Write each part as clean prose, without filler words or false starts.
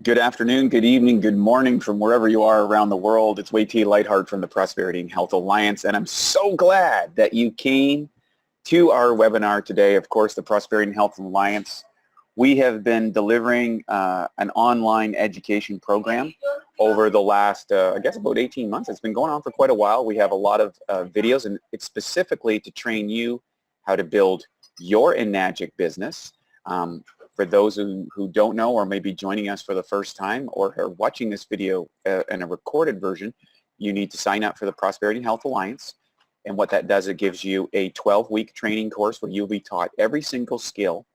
Good afternoon, good evening, good morning from wherever you are around the world. It's Wei T. Lightheart from the Prosperity and Health Alliance, and I'm so glad that you came to our webinar today. Of course, the Prosperity and Health Alliance. We have been delivering an online education program over the last, I guess, about 18 months. It's been going on for quite a while. We have a lot of videos, and it's specifically to train you how to build your Enagic business. For those who don't know or may be joining us for the first time or are watching this video in a recorded version, you need to sign up for the Prosperity and Health Alliance. And what that does, it gives you a 12-week training course where you'll be taught every single skill,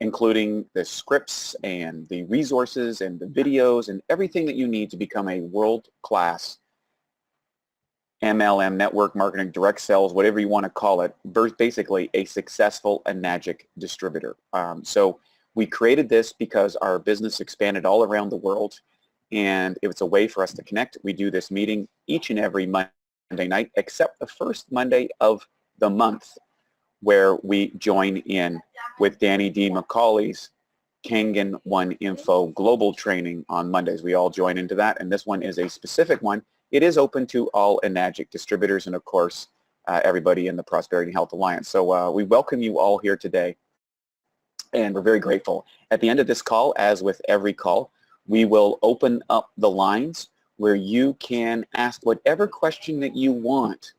including the scripts and the resources and the videos and everything that you need to become a world-class MLM, network marketing, direct sales, whatever you want to call it, basically a successful Enagic distributor. So we created this because our business expanded all around the world, and it was a way for us to connect. We do this meeting each and every Monday night, except the first Monday of the month, where we join in with Danny D. McCauley's Kangen One Info Global Training on Mondays. We all join into that, and this one is a specific one. It is open to all Enagic distributors and, of course, everybody in the Prosperity and Health Alliance. So we welcome you all here today, and we're very grateful. At the end of this call, as with every call, we will open up the lines where you can ask whatever question that you want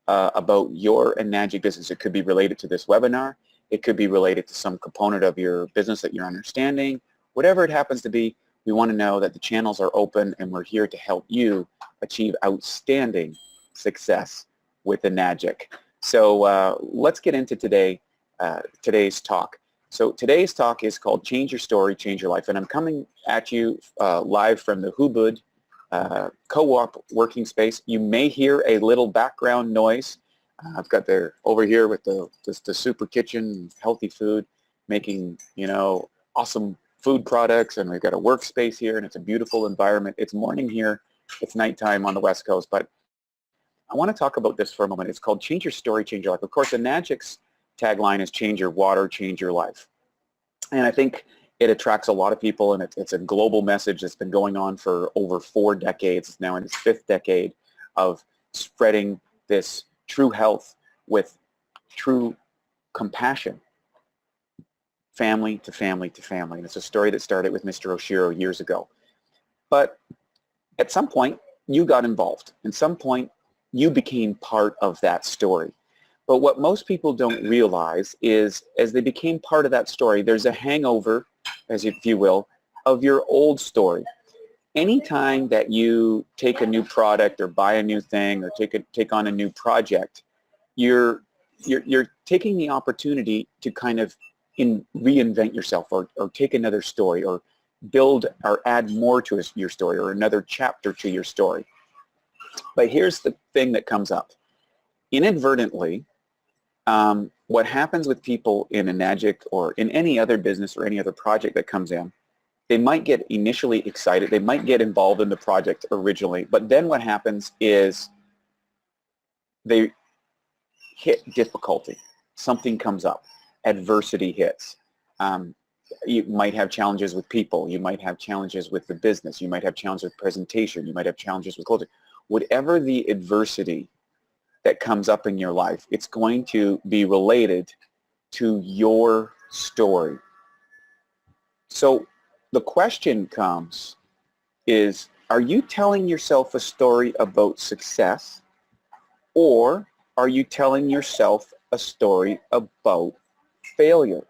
about your Enagic business. It could be related to this webinar. It could be related to some component of your business that you're understanding. Whatever it happens to be, we want to know that the channels are open, and we're here to help you achieve outstanding success with Enagic. So let's get into today's talk. So today's talk is called Change Your Story, Change Your Life. And I'm coming at you live from the Hubud co-op working space. You may hear a little background noise. I've got over here with the super kitchen, healthy food, making, awesome food products, and we've got a workspace here, and it's a beautiful environment. It's morning here. It's nighttime on the West Coast, but I want to talk about this for a moment. It's called Change Your Story, Change Your Life. Of course, Enagic's tagline is change your water, change your life. And I think it attracts a lot of people, and it's a global message that's been going on for over 4 decades. It's now in its 5th decade of spreading this true health with true compassion, family to family to family. And it's a story that started with Mr. Oshiro years ago. But at some point, you got involved. At some point, you became part of that story. But what most people don't realize is, as they became part of that story, there's a hangover, as if you will, of your old story. Anytime that you take a new product or buy a new thing or take on a new project, you're taking the opportunity to kind of reinvent yourself or take another story or build or add more to your story or another chapter to your story. But here's the thing that comes up. Inadvertently, what happens with people in Enagic or in any other business or any other project that comes in, they might get initially excited. They might get involved in the project originally, but then what happens is they hit difficulty. Something comes up. Adversity hits. You might have challenges with people. You might have challenges with the business. You might have challenges with presentation. You might have challenges with closing. Whatever the adversity that comes up in your life, it's going to be related to your story. So the question comes is, are you telling yourself a story about success, or are you telling yourself a story about failure?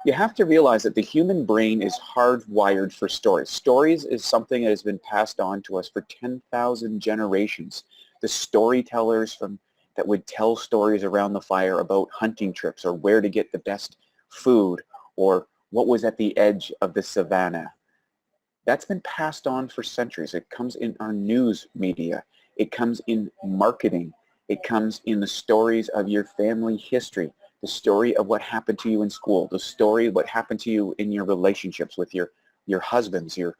You have to realize that the human brain is hardwired for stories. Stories is something that has been passed on to us for 10,000 generations. The storytellers that would tell stories around the fire about hunting trips or where to get the best food or what was at the edge of the savannah. That's been passed on for centuries. It comes in our news media. It comes in marketing. It comes in the stories of your family history, the story of what happened to you in school, the story of what happened to you in your relationships with your husbands, your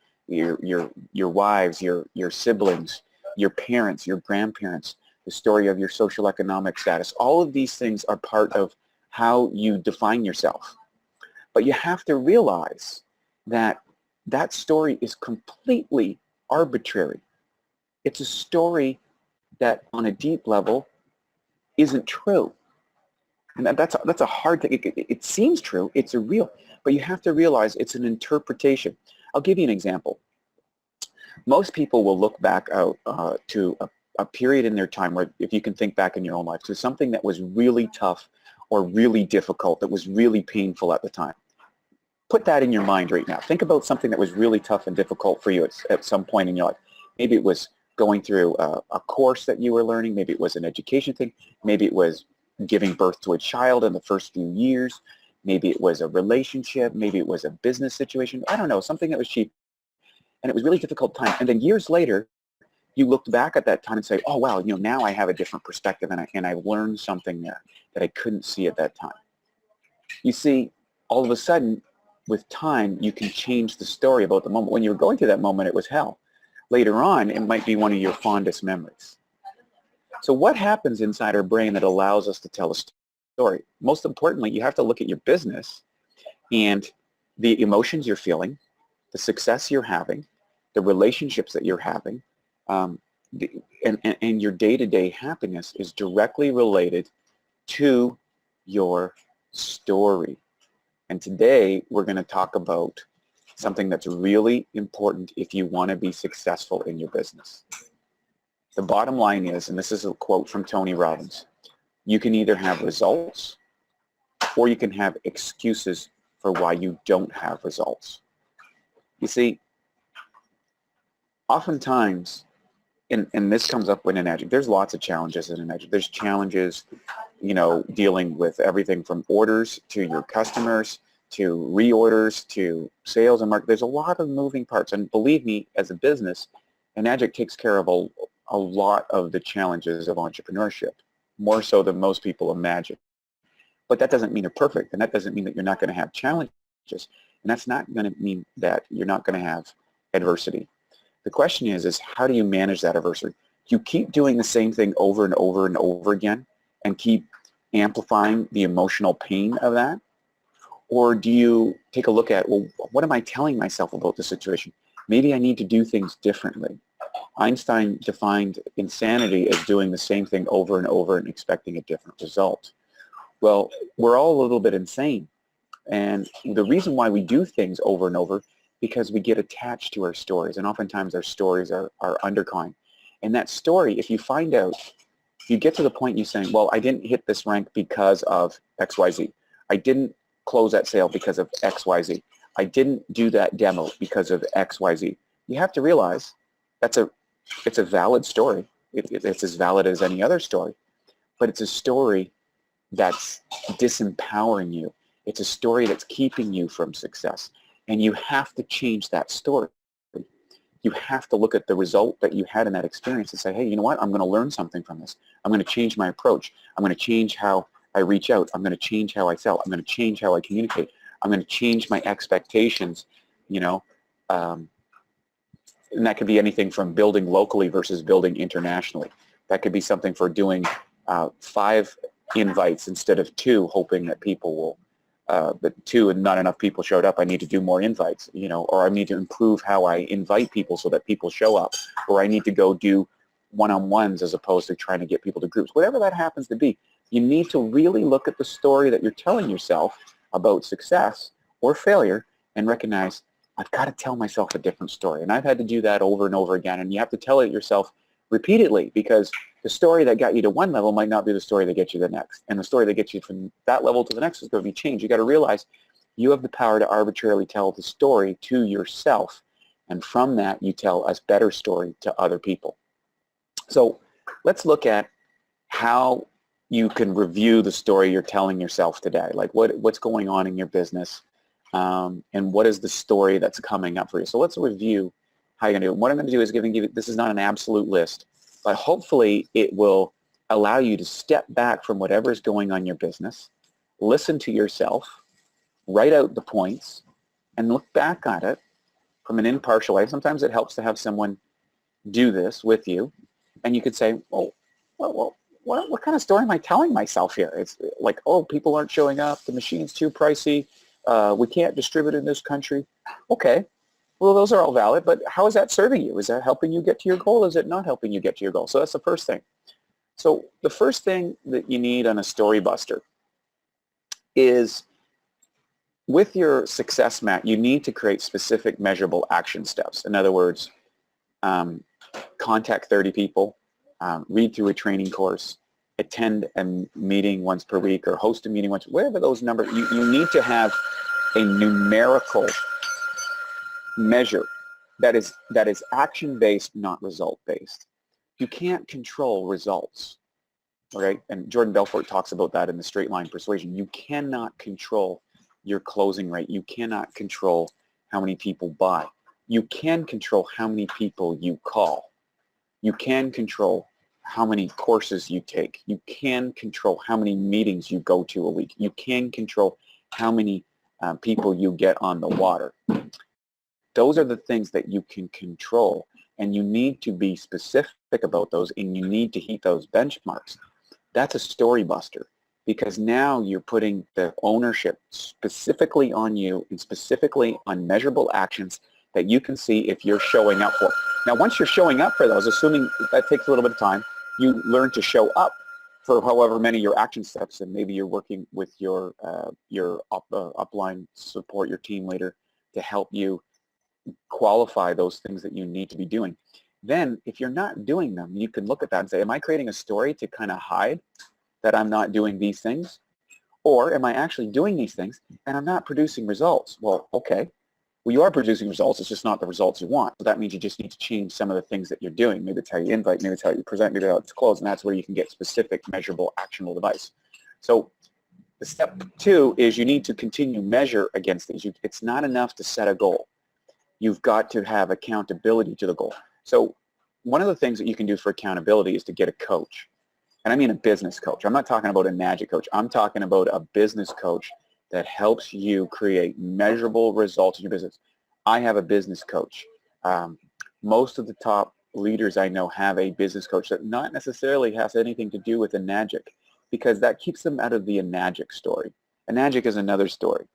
wives, your siblings, your parents, your grandparents, the story of your social economic status. All of these things are part of how you define yourself. But you have to realize that that story is completely arbitrary. It's a story that on a deep level isn't true. And that's a hard thing. It seems true, it's a real, but you have to realize it's an interpretation. I'll give you an example. Most people will look back out to a period in their time where, if you can think back in your own life, to something that was really tough or really difficult, that was really painful at the time. Put that in your mind right now. Think about something that was really tough and difficult for you at some point in your life. Maybe it was going through a course that you were learning. Maybe it was an education thing. Maybe it was giving birth to a child in the first few years. Maybe it was a relationship. Maybe it was a business situation. I don't know, something that was cheap. And it was really difficult time. And then years later, you looked back at that time and say, oh, wow, now I have a different perspective, and I learned something there that I couldn't see at that time. You see, all of a sudden, with time, you can change the story about the moment. When you were going through that moment, it was hell. Later on, it might be one of your fondest memories. So what happens inside our brain that allows us to tell a story? Most importantly, you have to look at your business and the emotions you're feeling, the success you're having, the relationships that you're having, and your day-to-day happiness is directly related to your story. And today we're going to talk about something that's really important if you want to be successful in your business. The bottom line is, and this is a quote from Tony Robbins, you can either have results or you can have excuses for why you don't have results. You see, oftentimes, and this comes up when in education, there's lots of challenges in education. There's challenges, dealing with everything from orders to your customers to reorders to sales and market. There's a lot of moving parts. And believe me, as a business, Enagic takes care of a lot of the challenges of entrepreneurship, more so than most people imagine. But that doesn't mean they're perfect, and that doesn't mean that you're not going to have challenges, and that's not going to mean that you're not going to have adversity. The question is how do you manage that adversity? Do you keep doing the same thing over and over and over again and keep amplifying the emotional pain of that? Or do you take a look at, well, what am I telling myself about the situation? Maybe I need to do things differently. Einstein defined insanity as doing the same thing over and over and expecting a different result. Well, we're all a little bit insane. And the reason why we do things over and over, because we get attached to our stories. And oftentimes our stories are underlying. And that story, if you find out, if you get to the point you saying, well, I didn't hit this rank because of XYZ. I didn't close that sale because of XYZ. I didn't do that demo because of XYZ. You have to realize it's a valid story. It's as valid as any other story. But it's a story that's disempowering you. It's a story that's keeping you from success. And you have to change that story. You have to look at the result that you had in that experience and say, hey, you know what? I'm going to learn something from this. I'm going to change my approach. I'm going to change how I reach out. I'm going to change how I sell. I'm going to change how I communicate. I'm going to change my expectations, and that could be anything from building locally versus building internationally. That could be something for doing 5 invites instead of 2, hoping that people will, but 2 and not enough people showed up. I need to do more invites, or I need to improve how I invite people so that people show up, or I need to go do one-on-ones as opposed to trying to get people to groups. Whatever that happens to be, you need to really look at the story that you're telling yourself about success or failure and recognize, I've got to tell myself a different story. And I've had to do that over and over again. And you have to tell it yourself repeatedly, because the story that got you to one level might not be the story that gets you to the next. And the story that gets you from that level to the next is going to be changed. You got to realize you have the power to arbitrarily tell the story to yourself. And from that, you tell a better story to other people. So let's look at how you can review the story you're telling yourself today. Like what's going on in your business, and what is the story that's coming up for you. So let's review how you're going to do it. What I'm going to do is giving you, this is not an absolute list, but hopefully it will allow you to step back from whatever is going on in your business, listen to yourself, write out the points, and look back at it from an impartial way. Sometimes it helps to have someone do this with you, and you could say, well, what kind of story am I telling myself here? It's like, oh, people aren't showing up, the machine's too pricey, we can't distribute in this country. Okay, Well, those are all valid, but how is that serving you? Is that helping you get to your goal? Is it not helping you get to your goal? So that's the first thing. So the first thing that you need on a story buster is, with your success map, you need to create specific measurable action steps. In other words, contact 30 people, read through a training course, attend a meeting once per week, or host a meeting once, whatever those numbers, you need to have a numerical measure that is action-based, not result-based. You can't control results, right? And Jordan Belfort talks about that in the straight line persuasion. You cannot control your closing rate. You cannot control how many people buy. You can control how many people you call. You can control how many courses you take. You can control how many meetings you go to a week. You can control how many people you get on the water. Those are the things that you can control, and you need to be specific about those, and you need to hit those benchmarks. That's a story buster, because now you're putting the ownership specifically on you and specifically on measurable actions that you can see if you're showing up for. Now, once you're showing up for those, assuming that takes a little bit of time, you learn to show up for however many your action steps, and maybe you're working with your upline support, your team leader, to help you qualify those things that you need to be doing. Then, if you're not doing them, you can look at that and say, am I creating a story to kind of hide that I'm not doing these things? Or am I actually doing these things and I'm not producing results? Well, okay. Well, you are producing results. It's just not the results you want. So that means you just need to change some of the things that you're doing. Maybe it's how you invite, maybe it's how you present, maybe how it's closed, and that's where you can get specific, measurable, actionable advice. So the step 2 is you need to continue measure against these. It's not enough to set a goal. You've got to have accountability to the goal. So one of the things that you can do for accountability is to get a coach. And I mean a business coach. I'm not talking about a magic coach. I'm talking about a business coach that helps you create measurable results in your business. I have a business coach. Most of the top leaders I know have a business coach that not necessarily has anything to do with Enagic, because that keeps them out of the Enagic story. Enagic is another story,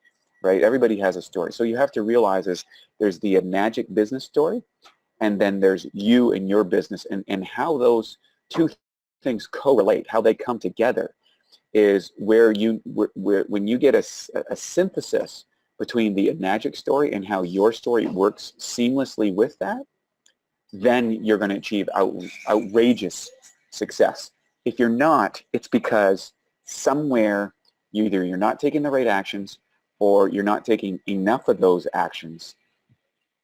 right? Everybody has a story. So you have to realize is there's the Enagic business story, and then there's you and your business, and how those two things correlate, how they come together, is where when you get a synthesis between the Enagic story and how your story works seamlessly with that, then you're going to achieve outrageous success. If you're not, it's because somewhere either you're not taking the right actions, or you're not taking enough of those actions,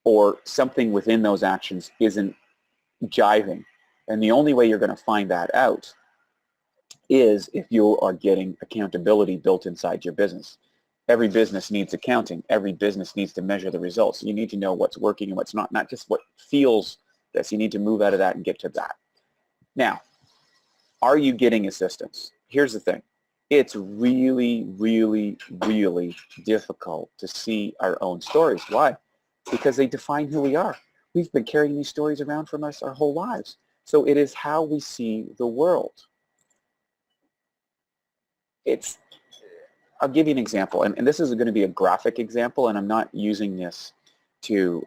or something within those actions isn't jiving. And the only way you're going to find that out is if you are getting accountability built inside your business. Every business needs accounting. Every business needs to measure the results. You need to know what's working and what's not just what feels this. You need to move out of that and get to that. Now, are you getting assistance? Here's the thing. It's really, really, really difficult to see our own stories. Why? Because they define who we are. We've been carrying these stories around from us our whole lives. So it is how we see the world. I'll give you an example, and this is going to be a graphic example, and I'm not using this to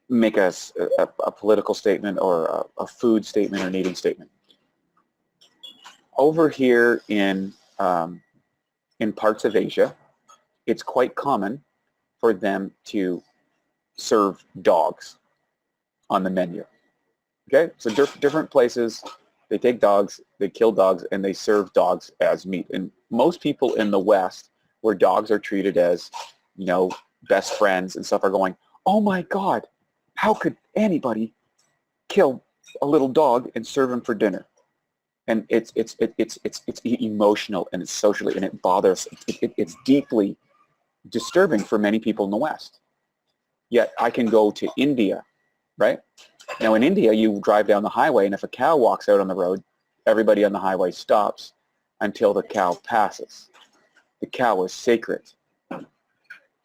make a political statement or a food statement or an eating statement. Over here in parts of Asia, it's quite common for them to serve dogs on the menu. Okay, so different places, they take dogs, they kill dogs, and they serve dogs as meat. And most people in the West, where dogs are treated as, best friends and stuff, are going, oh my God, how could anybody kill a little dog and serve him for dinner? And it's emotional, and it's socially, and it bothers. It's deeply disturbing for many people in the West. Yet I can go to India, right? Now in India, you drive down the highway, and if a cow walks out on the road, everybody on the highway stops until the cow passes. The cow is sacred. The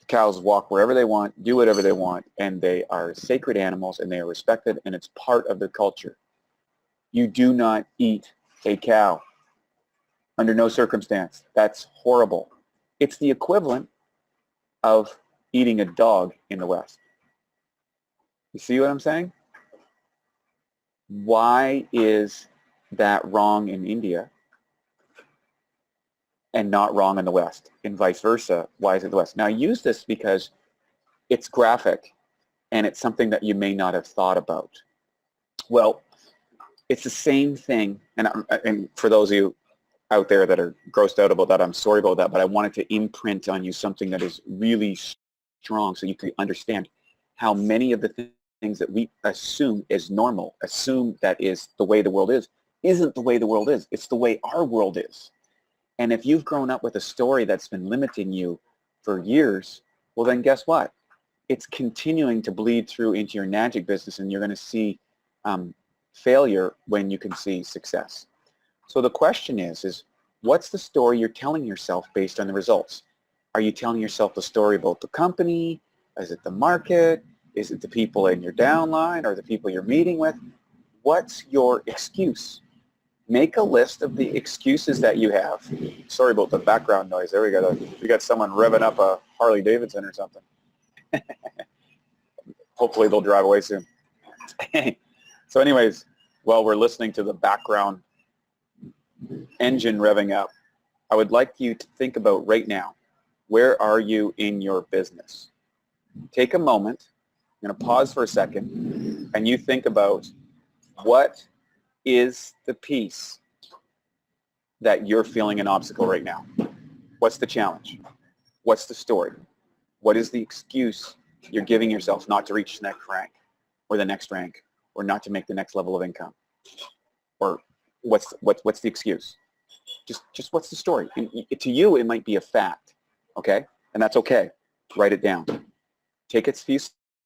cows walk wherever they want, do whatever they want, and they are sacred animals, and they are respected, and it's part of their culture. You do not eat a cow under no circumstance. That's horrible. It's the equivalent of eating a dog in the West. You see what I'm saying? Why is that wrong in India and not wrong in the West, and vice versa? Why is it the West? Now, I use this because it's graphic and it's something that you may not have thought about. Well, it's the same thing, and for those of you out there that are grossed out about that, I'm sorry about that, but I wanted to imprint on you something that is really strong so you can understand how many of the things that we assume is normal, assume that is the way the world is, isn't the way the world is. It's the way our world is. And if you've grown up with a story that's been limiting you for years, well then guess what? It's continuing to bleed through into your magic business, and you're going to see failure when you can see success. So the question is what's the story you're telling yourself based on the results? Are you telling yourself the story about the company? Is it the market? Is it the people in your downline or the people you're meeting with? What's your excuse? Make a list of the excuses that you have. Sorry about the background noise. There we got someone revving up a Harley Davidson or something. Hopefully they'll drive away soon. So anyways, while we're listening to the background engine revving up, I would like you to think about right now, where are you in your business? Take a moment. I'm going to pause for a second, and you think about what is the piece that you're feeling an obstacle right now? What's the challenge? What's the story? What is the excuse you're giving yourself not to reach the next rank or the next rank or not to make the next level of income? Or what's the excuse? Just what's the story? And to you, it might be a fact, okay? And that's okay. Write it down. Take a few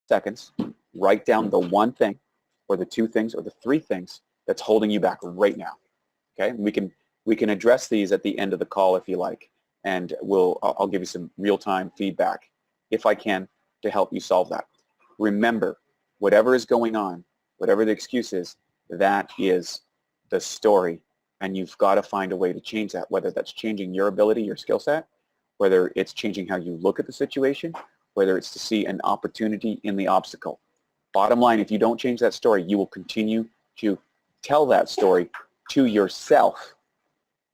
seconds, write down the one thing or the two things or the three things that's holding you back right now, okay? We can address these at the end of the call if you like, and I'll give you some real-time feedback if I can to help you solve that. Remember, whatever is going on, whatever the excuse is, that is the story, and you've got to find a way to change that, whether that's changing your ability, your skill set, whether it's changing how you look at the situation, whether it's to see an opportunity in the obstacle. Bottom line, if you don't change that story, you will continue to tell that story to yourself,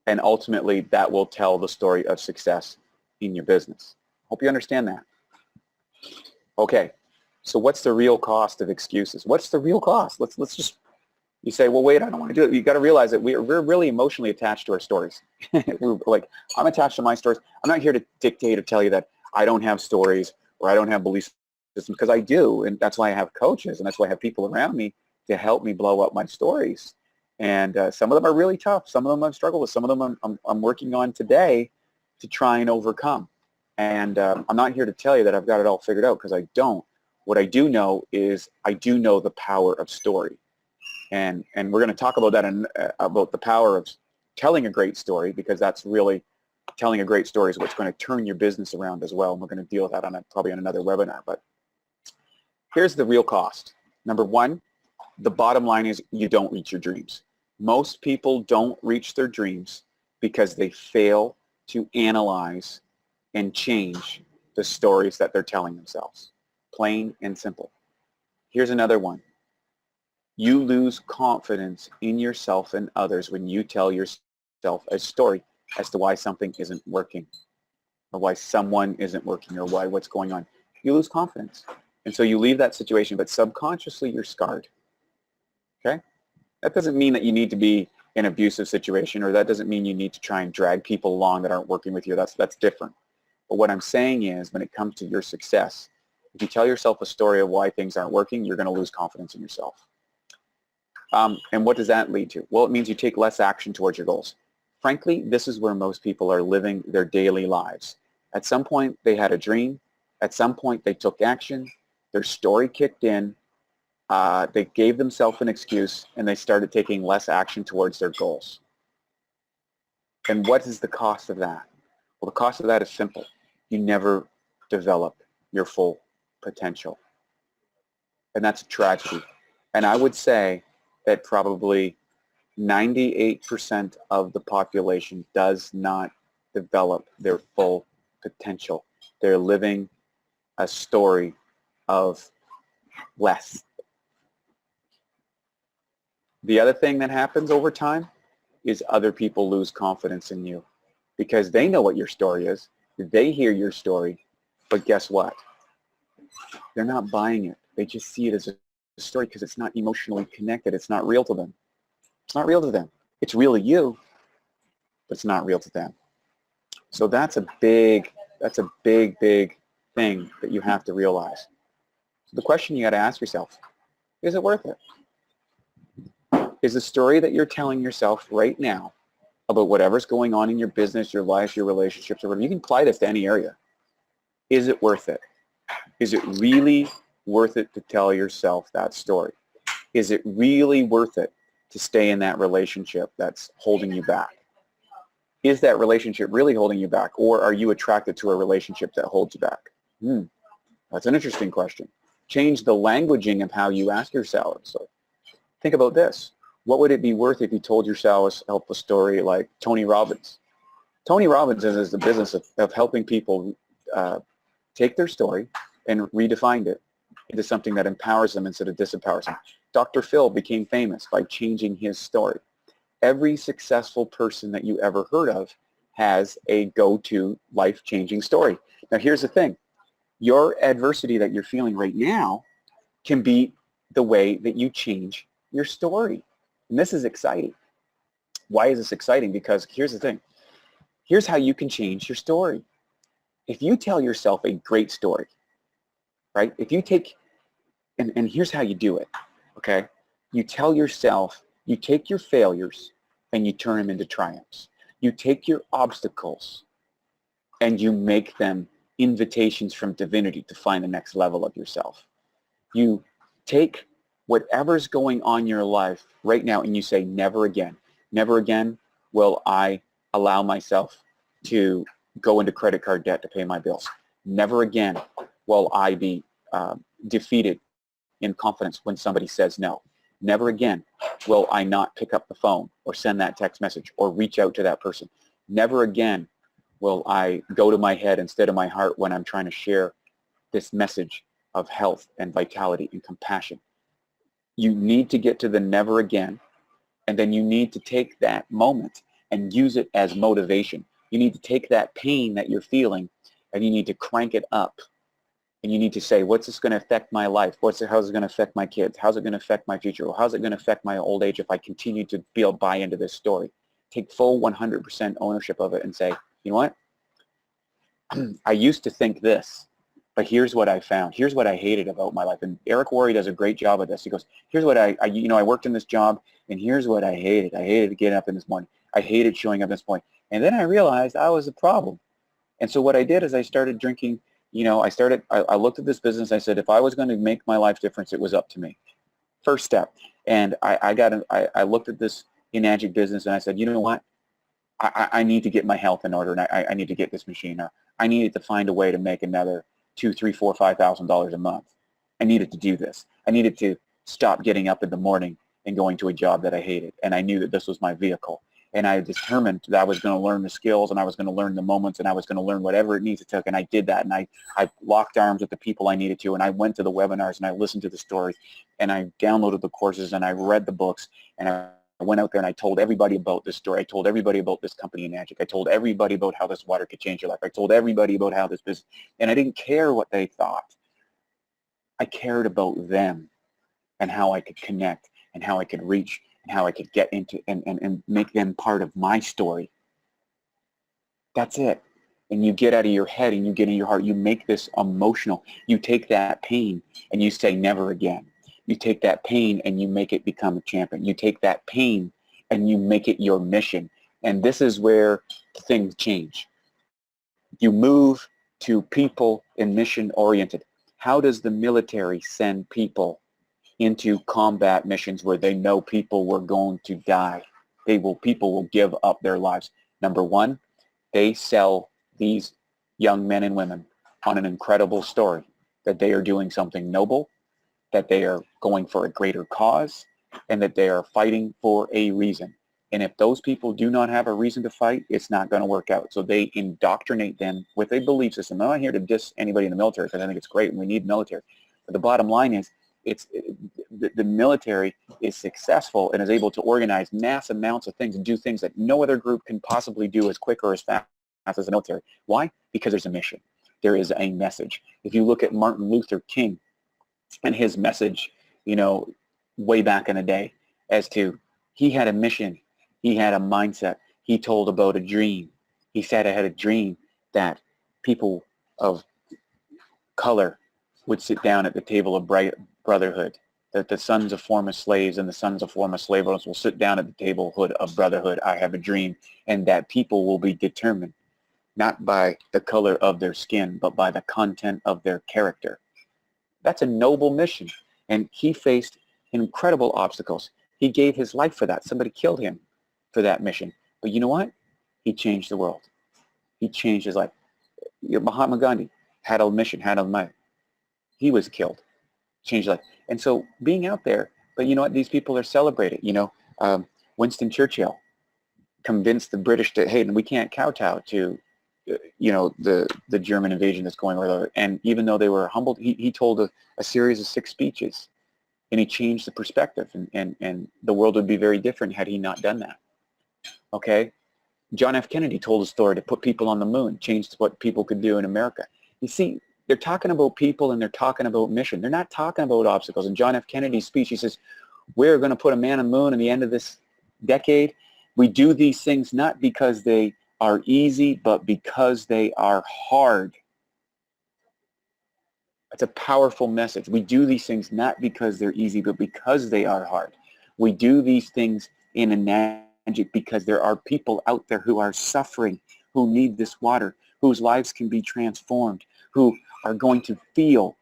and ultimately that will tell the story of success in your business. Hope you understand that. Okay, so what's the real cost of excuses? What's the real cost? Let's just, you say, well, wait, I don't want to do it. You got to realize that we're really emotionally attached to our stories. Like, I'm attached to my stories. I'm not here to dictate or tell you that I don't have stories or I don't have belief systems, because I do, and that's why I have coaches, and that's why I have people around me to help me blow up my stories. And some of them are really tough. Some of them I've struggled with. Some of them I'm working on today to try and overcome. And I'm not here to tell you that I've got it all figured out, because I don't. What I do know is I do know the power of story. And we're going to talk about that, about the power of telling a great story, because that's really, telling a great story is what's going to turn your business around as well. And we're going to deal with that probably on another webinar. But here's the real cost. Number one, the bottom line is you don't reach your dreams. Most people don't reach their dreams because they fail to analyze and change the stories that they're telling themselves. Plain and simple. Here's another one. You lose confidence in yourself and others when you tell yourself a story as to why something isn't working, or why someone isn't working, or why what's going on. You lose confidence. And so you leave that situation, but subconsciously you're scarred. Okay? That doesn't mean that you need to be in an abusive situation, or that doesn't mean you need to try and drag people along that aren't working with you. That's different. But what I'm saying is, when it comes to your success, if you tell yourself a story of why things aren't working, you're going to lose confidence in yourself. And what does that lead to? Well, it means you take less action towards your goals. Frankly, this is where most people are living their daily lives. At some point, they had a dream. At some point, they took action. Their story kicked in. They gave themselves an excuse, and they started taking less action towards their goals. And what is the cost of that? Well, the cost of that is simple. You never develop your full potential. And that's a tragedy. And I would say that probably 98% of the population does not develop their full potential. They're living a story of less. The other thing that happens over time is other people lose confidence in you because they know what your story is. They hear your story, but guess what? They're not buying it. They just see it as a story because it's not emotionally connected. It's not real to them. It's not real to them. It's real to you, but it's not real to them. So that's a big thing that you have to realize. So the question you got to ask yourself, is it worth it? Is the story that you're telling yourself right now about whatever's going on in your business, your life, your relationships, or whatever, you can apply this to any area. Is it worth it? Is it really worth it to tell yourself that story? Is it really worth it to stay in that relationship that's holding you back? Is that relationship really holding you back, or are you attracted to a relationship that holds you back? That's an interesting question. Change the languaging of how you ask yourself. So think about this. What would it be worth if you told yourself a story like Tony Robbins? Tony Robbins is the business of helping people take their story and redefine it into something that empowers them instead of disempowers them. Dr. Phil became famous by changing his story. Every successful person that you ever heard of has a go-to life-changing story. Now here's the thing. Your adversity that you're feeling right now can be the way that you change your story. And this is exciting. Why is this exciting? Because here's the thing. Here's how you can change your story. If you tell yourself a great story, right? If you take, and here's how you do it, okay? You tell yourself, you take your failures and you turn them into triumphs. You take your obstacles and you make them invitations from divinity to find the next level of yourself. You take whatever's going on in your life right now and you say, never again will I allow myself to go into credit card debt to pay my bills. Never again will I be defeated in confidence when somebody says no. Never again will I not pick up the phone or send that text message or reach out to that person. Never again will I go to my head instead of my heart when I'm trying to share this message of health and vitality and compassion. You need to get to the never again, and then you need to take that moment and use it as motivation. You need to take that pain that you're feeling and you need to crank it up. And you need to say, what's this going to affect my life? How's it going to affect my kids? How's it going to affect my future? Or how's it going to affect my old age if I continue to buy into this story? Take full 100% ownership of it and say, you know what? I used to think this, but here's what I found. Here's what I hated about my life. And Eric Worre does a great job of this. He goes, here's what I worked in this job, and here's what I hated. I hated getting up in this morning. I hated showing up this morning. And then I realized I was a problem. And so what I did is I started drinking. I looked at this business. I said, if I was going to make my life difference, it was up to me. First step. And I looked at this Enagic business and I said, you know what? I need to get my health in order, and I need to get this machine. Or I needed to find a way to make another $2,000, $3,000, $4,000, $5,000 a month. I needed to do this. I needed to stop getting up in the morning and going to a job that I hated. And I knew that this was my vehicle. And I determined that I was going to learn the skills, and I was going to learn the moments, and I was going to learn whatever it needs to take. And I did that, and I locked arms with the people I needed to, and I went to the webinars, and I listened to the stories, and I downloaded the courses, and I read the books, and I went out there and I told everybody about this story. I told everybody about this company in Enagic. I told everybody about how this water could change your life. I told everybody about how this business, and I didn't care what they thought. I cared about them and how I could connect and how I could reach and how I could get into and make them part of my story. That's it. And you get out of your head and you get in your heart. You make this emotional. You take that pain and you say never again. You take that pain and you make it become a champion. You take that pain and you make it your mission. And this is where things change. You move to people and mission oriented. How does the military send people into combat missions where they know people were going to die? People will give up their lives. Number one, they sell these young men and women on an incredible story that they are doing something noble, that they are going for a greater cause, and that they are fighting for a reason. And if those people do not have a reason to fight, it's not going to work out. So they indoctrinate them with a belief system. I'm not here to diss anybody in the military because I think it's great and we need military. But the bottom line is the military is successful and is able to organize mass amounts of things and do things that no other group can possibly do as quick or as fast as the military. Why? Because there's a mission. There is a message. If you look at Martin Luther King and his message, you know, way back in the day, as to he had a mission, he had a mindset, he told about a dream. He said I had a dream that people of color would sit down at the table of brotherhood, that the sons of former slaves and the sons of former slave owners will sit down at the table of brotherhood. I have a dream, and that people will be determined not by the color of their skin, but by the content of their character. That's a noble mission, and he faced incredible obstacles. He gave his life for that. Somebody killed him for that mission. But you know what? He changed the world. He changed his life. Mahatma Gandhi had a mission, had a mind. He was killed. Changed life. And so being out there, but you know what? These people are celebrated. You know, Winston Churchill convinced the British that, hey, we can't kowtow to, you know, the German invasion that's going on. And even though they were humbled, he told a series of 6 speeches, and he changed the perspective, and the world would be very different had he not done that. Okay? John F. Kennedy told a story to put people on the moon, changed what people could do in America. You see, they're talking about people and they're talking about mission. They're not talking about obstacles. In John F. Kennedy's speech, he says, we're going to put a man on the moon at the end of this decade. We do these things not because they are easy, but because they are hard. That's a powerful message. We do these things not because they're easy, but because they are hard. We do these things in a magic because there are people out there who are suffering, who need this water, whose lives can be transformed, who are going to feel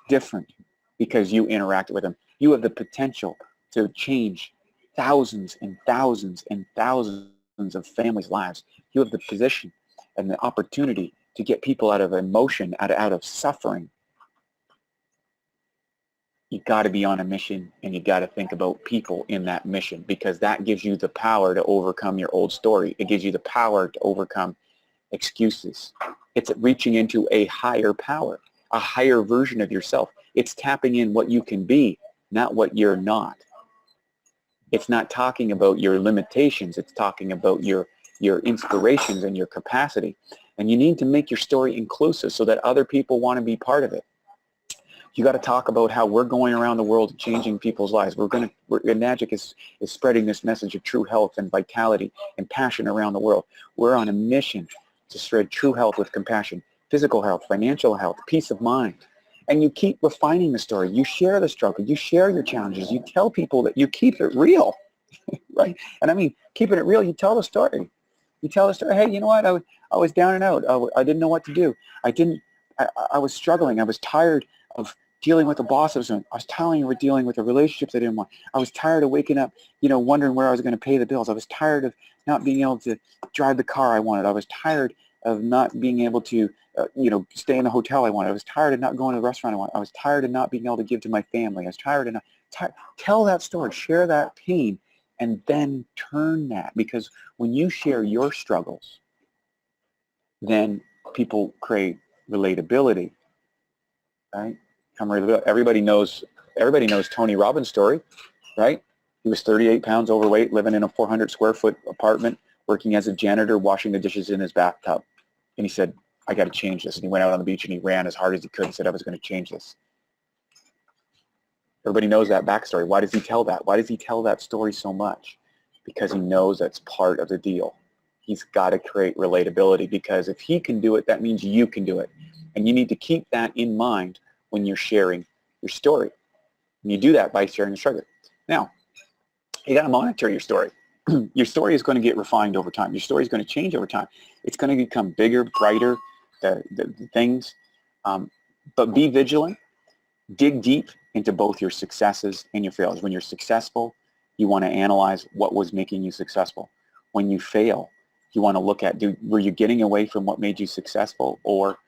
different because you interact with them. You have the potential to change thousands and thousands and thousands of families' lives. You have the position and the opportunity to get people out of emotion, out of suffering. You got to be on a mission, and you got to think about people in that mission, because that gives you the power to overcome your old story. It gives you the power to overcome excuses. It's reaching into a higher power, a higher version of yourself. It's tapping in what you can be, not what you're not. It's not talking about your limitations. It's talking about your inspirations and your capacity. And you need to make your story inclusive so that other people want to be part of it. You got to talk about how we're going around the world changing people's lives. Magic is spreading this message of true health and vitality and passion around the world. We're on a mission to spread true health with compassion, physical health, financial health, peace of mind. And you keep refining the story. You share the struggle. You share your challenges. You tell people that you keep it real, right? And I mean, keeping it real, you tell the story. You tell the story, hey, you know what? I was down and out. I didn't know what to do. I was struggling. I was tired of dealing with the boss I was tired of dealing with the relationships I didn't want. I was tired of waking up, you know, wondering where I was going to pay the bills. I was tired of not being able to drive the car I wanted. I was tired of not being able to, you know, stay in the hotel I wanted. I was tired of not going to the restaurant I wanted. I was tired of not being able to give to my family. I was tired of not. Tell that story. Share that pain, and then turn that. Because when you share your struggles, then people create relatability, right? Everybody knows Tony Robbins' story, right? He was 38 pounds overweight, living in a 400 square foot apartment, working as a janitor, washing the dishes in his bathtub. And he said, I got to change this. And he went out on the beach and he ran as hard as he could and said, I was going to change this. Everybody knows that backstory. Why does he tell that? Why does he tell that story so much? Because he knows that's part of the deal. He's got to create relatability, because if he can do it, that means you can do it. And you need to keep that in mind when you're sharing your story. And you do that by sharing the struggle. Now, you got to monitor your story. Your story is going to get refined over time. Your story is going to change over time. It's going to become bigger, brighter, the things. But be vigilant. Dig deep into both your successes and your failures. When you're successful, you want to analyze what was making you successful. When you fail, you want to look at, were you getting away from what made you successful, or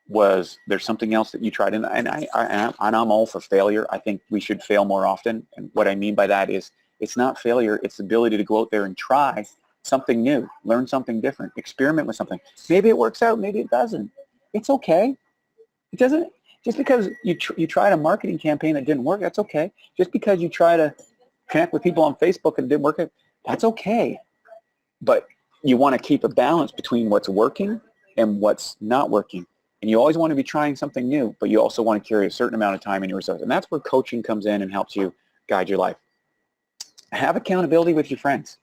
was there something else that you tried? And I'm all for failure. I think we should fail more often. And what I mean by that is It's not failure. It's the ability to go out there and try something new, learn something different, experiment with something. Maybe it works out, maybe it doesn't. It's okay. It doesn't, just because you tried a marketing campaign that didn't work, that's okay. Just because you try to connect with people on Facebook and it didn't work, that's okay. But you want to keep a balance between what's working and what's not working. And you always want to be trying something new, but you also want to carry a certain amount of time in your results. And that's where coaching comes in and helps you guide your life. Have accountability with your friends.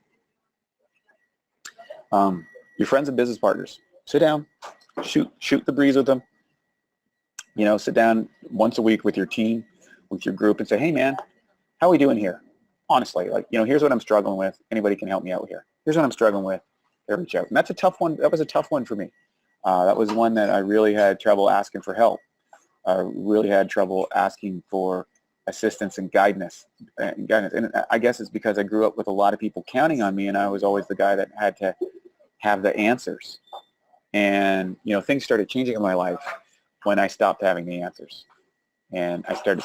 Your friends and business partners. Sit down, shoot the breeze with them. You know, sit down once a week with your team, with your group, and say, hey, man, how are we doing here? Honestly, like, you know, here's what I'm struggling with. Anybody can help me out here. Here's what I'm struggling with. Reach out. And that's a tough one. That was a tough one for me. That was one that I really had trouble asking for help. I really had trouble asking for assistance and guidance. And I guess it's because I grew up with a lot of people counting on me, and I was always the guy that had to have the answers. And, you know, things started changing in my life when I stopped having the answers. And I started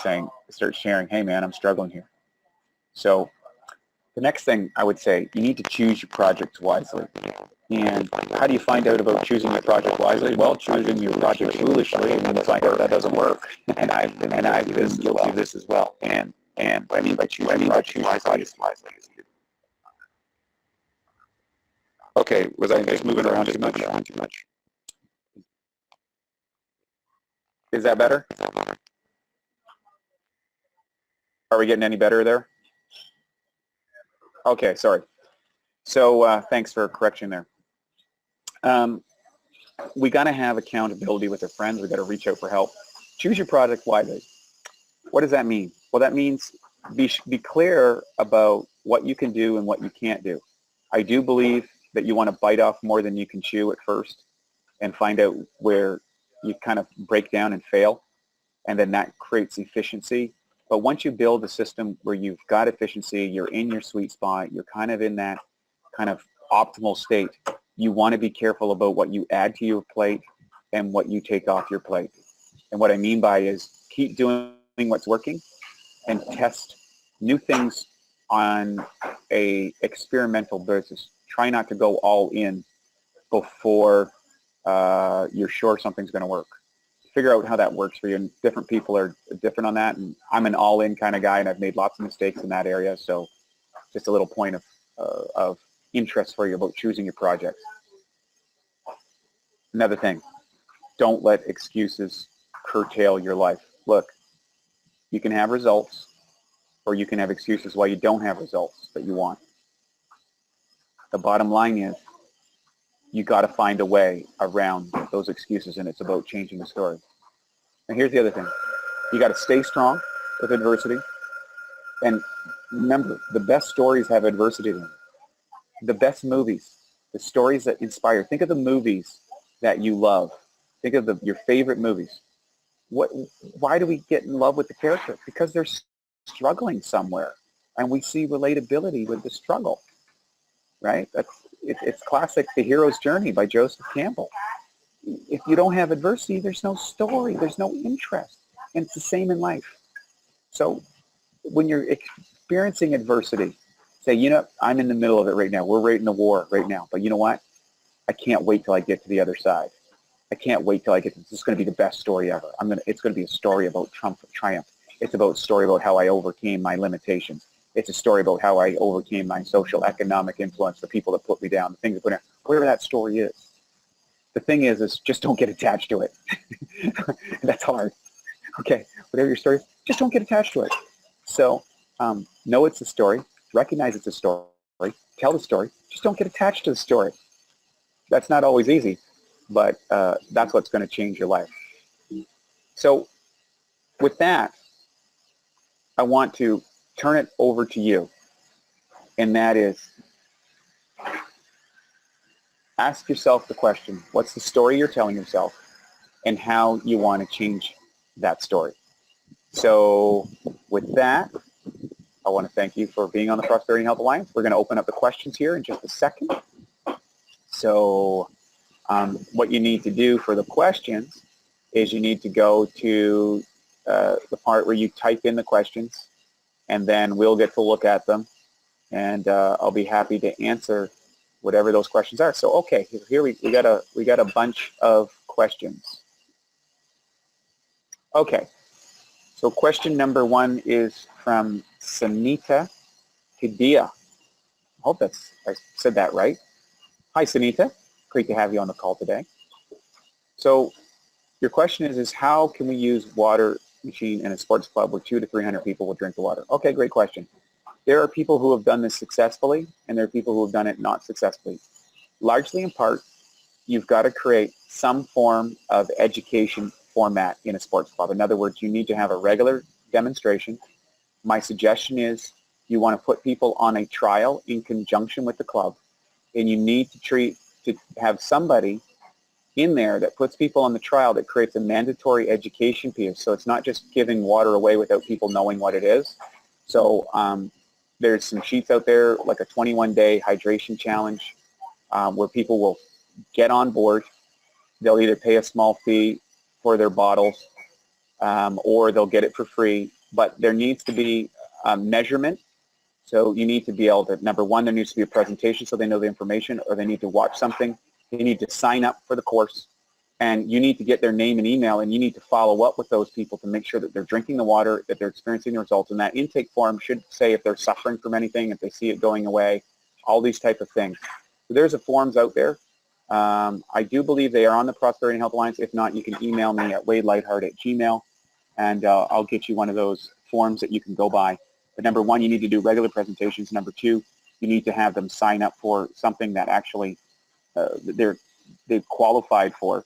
sharing, hey, man, I'm struggling here. So the next thing I would say, you need to choose your projects wisely. And how do you find out about choosing your project wisely? Well, choosing your project foolishly, and then find out that doesn't work. And I've been guilty of this as well. And what I mean by choosing projects wisely. Okay, was I just moving around too much? Is that better? Are we getting any better there? Okay, sorry. So thanks for correction there. We got to have accountability with our friends. We got to reach out for help. Choose your project wisely. What does that mean? Well, that means be clear about what you can do and what you can't do. I do believe that you want to bite off more than you can chew at first and find out where you kind of break down and fail, and then that creates efficiency. But once you build a system where you've got efficiency, you're in your sweet spot, you're kind of in that kind of optimal state, you want to be careful about what you add to your plate and what you take off your plate. And what I mean by is keep doing what's working and test new things on a experimental basis. Try not to go all in before you're sure something's going to work. Figure out how that works for you, and different people are different on that, and I'm an all-in kind of guy, and I've made lots of mistakes in that area, so just a little point of interest for you about choosing your projects. Another thing, don't let excuses curtail your life. Look, you can have results, or you can have excuses why you don't have results that you want. The bottom line is you got to find a way around those excuses, and it's about changing the story. And here's the other thing. You got to stay strong with adversity. And remember, the best stories have adversity in them. The best movies, the stories that inspire. Think of the movies that you love. Think of your favorite movies. Why do we get in love with the character? Because they're struggling somewhere, and we see relatability with the struggle, right? It's classic The Hero's Journey by Joseph Campbell. If you don't have adversity, there's no story, there's no interest. And it's the same in life. So when you're experiencing adversity, say, you know, I'm in the middle of it right now. We're right in the war right now. But you know what? I can't wait till I get to the other side. I can't wait till I get to this. This is going to be the best story ever. It's going to be a story about triumph. It's about a story about how I overcame my limitations. It's a story about how I overcame my social, economic influence, the people that put me down, the things that put me down, whatever that story is. The thing is just don't get attached to it. That's hard. Okay, whatever your story is, just don't get attached to it. So know it's a story, recognize it's a story, tell the story, just don't get attached to the story. That's not always easy, but that's what's going to change your life. So with that, I want to turn it over to you, and that is ask yourself the question, what's the story you're telling yourself, and how you want to change that story. So with that, I want to thank you for being on the Prosperity and Health Alliance. We're going to open up the questions here in just a second. So what you need to do for the questions is you need to go to the part where you type in the questions, and then we'll get to look at them, and I'll be happy to answer whatever those questions are. So okay, here we got a bunch of questions. Okay, so question number 1 is from Sunita Hidia. I hope I said that right. Hi Sunita, great to have you on the call today. So your question is how can we use water machine in a sports club where 200 to 300 people will drink the water? Okay, great question. There are people who have done this successfully, and there are people who have done it not successfully. Largely in part, you've got to create some form of education format in a sports club. In other words, you need to have a regular demonstration. My suggestion is you want to put people on a trial in conjunction with the club, and you need to have somebody in there that puts people on the trial that creates a mandatory education piece. So it's not just giving water away without people knowing what it is. So there's some sheets out there like a 21-day hydration challenge where people will get on board. They'll either pay a small fee for their bottles or they'll get it for free. But there needs to be measurement. So you need to be able to, number 1, there needs to be a presentation so they know the information, or they need to watch something. They need to sign up for the course, and you need to get their name and email, and you need to follow up with those people to make sure that they're drinking the water, that they're experiencing the results. And that intake form should say if they're suffering from anything, if they see it going away, all these type of things. So there's forms out there. I do believe they are on the Prosperity and Health Alliance. If not, you can email me at wadelightheart@gmail.com, and I'll get you one of those forms that you can go by. But number 1, you need to do regular presentations. Number 2, you need to have them sign up for something that actually they've qualified for,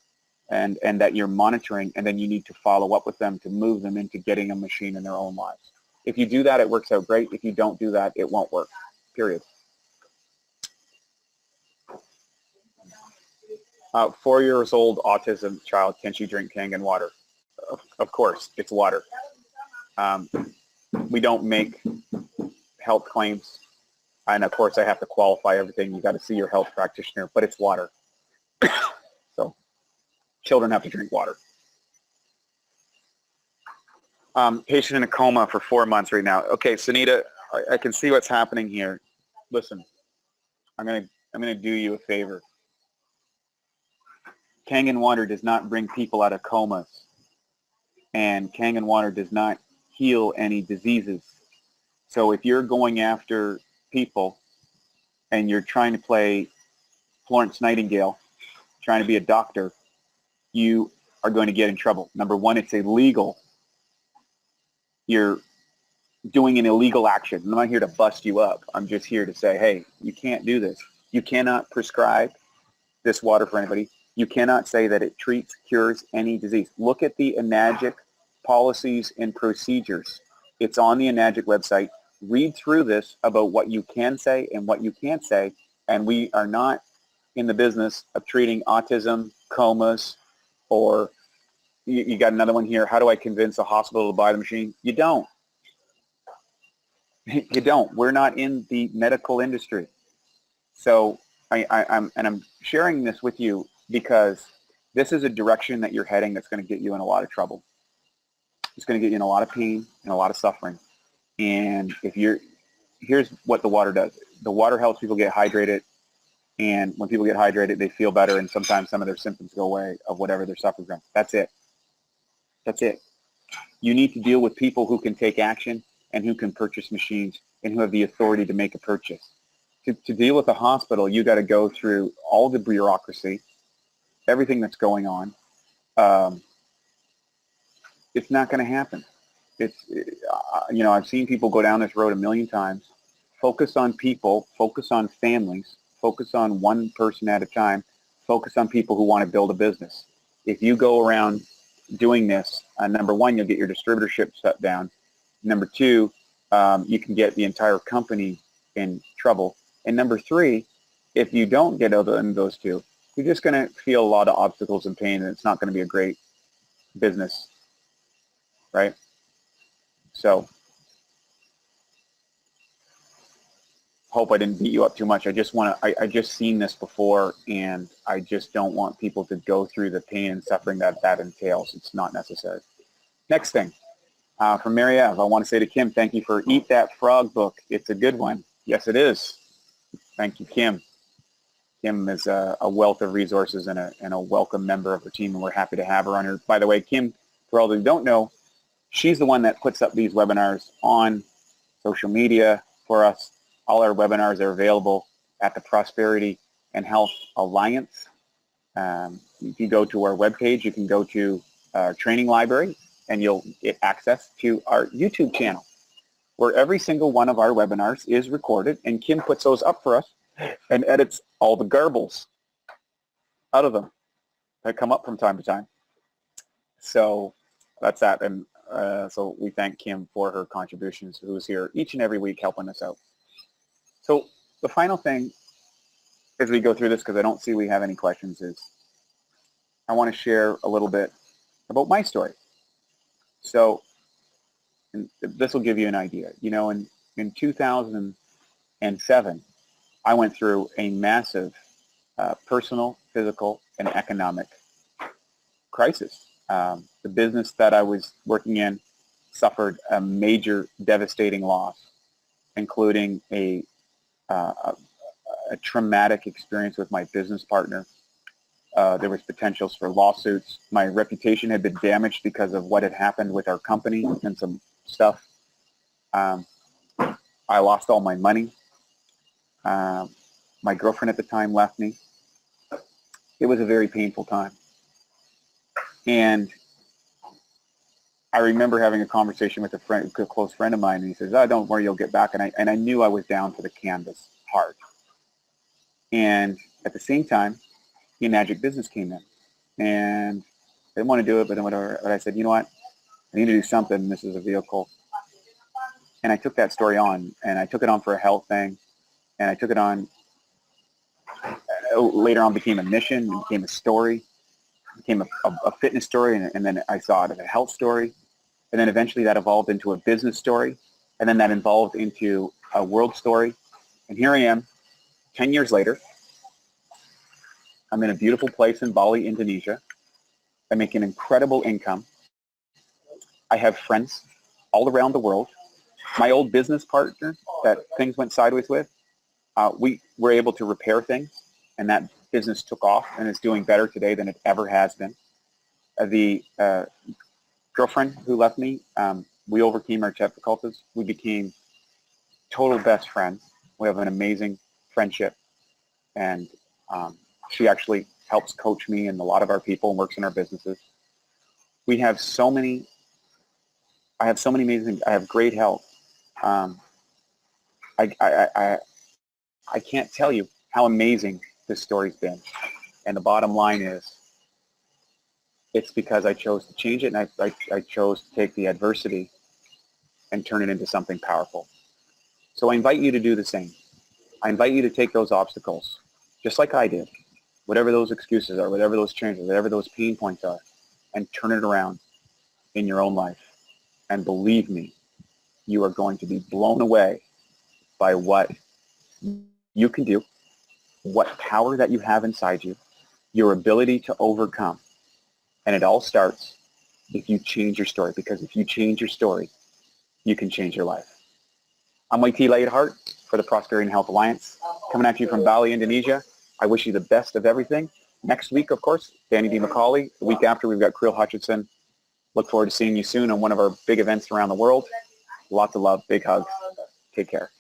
and that you're monitoring, and then you need to follow up with them to move them into getting a machine in their own lives. If you do that, it works out great. If you don't do that, it won't work, period. 4 years old autism child, can she drink Kangen water? Of course, it's water. We don't make health claims, and of course I have to qualify everything. You got to see your health practitioner, but it's water. So children have to drink water. Patient in a coma for 4 months right now. Okay, Sunita, I can see what's happening here. Listen, I'm gonna do you a favor. Kangen water does not bring people out of comas, and Kangen water does not heal any diseases. So if you're going after people and you're trying to play Florence Nightingale, trying to be a doctor, you are going to get in trouble. Number 1, it's illegal. You're doing an illegal action. I'm not here to bust you up. I'm just here to say, hey, you can't do this. You cannot prescribe this water for anybody. You cannot say that it treats, cures any disease. Look at the ENAGIC policies and procedures. It's on the ENAGIC website. Read through this about what you can say and what you can't say, and we are not in the business of treating autism, comas, or you got another one here. How do I convince a hospital to buy the machine? You don't. You don't. We're not in the medical industry. So I'm sharing this with you because this is a direction that you're heading that's going to get you in a lot of trouble. It's going to get you in a lot of pain and a lot of suffering. And here's what the water does. The water helps people get hydrated. And when people get hydrated, they feel better, and sometimes some of their symptoms go away of whatever they're suffering from. That's it. That's it. You need to deal with people who can take action and who can purchase machines and who have the authority to make a purchase. To deal with a hospital, you got to go through all the bureaucracy, everything that's going on. It's not going to happen. I've seen people go down this road a million times. Focus on people, focus on families, focus on one person at a time, focus on people who want to build a business. If you go around doing this, number 1, you'll get your distributorship shut down. Number 2, you can get the entire company in trouble. And number 3, if you don't get other than those 2, you're just going to feel a lot of obstacles and pain, and it's not going to be a great business, right? So hope I didn't beat you up too much. I just seen this before, and I just don't want people to go through the pain and suffering that entails. It's not necessary. Next thing, from Mary Eve, I want to say to Kim, thank you for Eat That Frog book. It's a good one. Yes, it is. Thank you, Kim. Kim is a wealth of resources and a welcome member of the team, and we're happy to have her on here. By the way, Kim, for all those who don't know, she's the one that puts up these webinars on social media for us. All our webinars are available at the Prosperity and Health Alliance. If you go to our webpage, you can go to our training library, and you'll get access to our YouTube channel, where every single one of our webinars is recorded, and Kim puts those up for us and edits all the garbles out of them that come up from time to time. So that's that, and so we thank Kim for her contributions, who's here each and every week helping us out. So the final thing as we go through this, because I don't see we have any questions, is I want to share a little bit about my story. So and this will give you an idea. You know, in 2007, I went through a massive personal, physical, and economic crisis. The business that I was working in suffered a major devastating loss, including a traumatic experience with my business partner. There was potentials for lawsuits. My reputation had been damaged because of what had happened with our company and some stuff. I lost all my money. My girlfriend at the time left me. It was a very painful time. And I remember having a conversation with a close friend of mine, and he says, "Oh, don't worry, you'll get back." And I knew I was down to the canvas hard. And at the same time, the Magic business came in. And I didn't want to do it, but then whatever. But I said, you know what? I need to do something. This is a vehicle. And I took that story on, and I took it on for a health thing. And I took it on, later on became a mission, and became a story, became a fitness story, and then I saw it as a health story. And then eventually that evolved into a business story. And then that evolved into a world story. And here I am, 10 years later. I'm in a beautiful place in Bali, Indonesia. I make an incredible income. I have friends all around the world. My old business partner that things went sideways with, we were able to repair things, and that business took off and is doing better today than it ever has been. The girlfriend who left me, we overcame our difficulties. We became total best friends. We have an amazing friendship, and she actually helps coach me and a lot of our people and works in our businesses. We have so many, I have so many amazing, I have great health. I can't tell you how amazing this story's been. And the bottom line is, it's because I chose to change it, and I chose to take the adversity and turn it into something powerful. So I invite you to do the same. I invite you to take those obstacles, just like I did, whatever those excuses are, whatever those changes, whatever those pain points are, and turn it around in your own life. And believe me, you are going to be blown away by what you can do, what power that you have inside you, your ability to overcome. And it all starts if you change your story, because if you change your story, you can change your life. I'm YT Laidhart for the Prosperity and Health Alliance, coming at you from Bali, Indonesia. I wish you the best of everything. Next week, of course, Danny D. McCauley. The week after, we've got Creel Hutchinson. Look forward to seeing you soon on one of our big events around the world. Lots of love. Big hugs. Take care.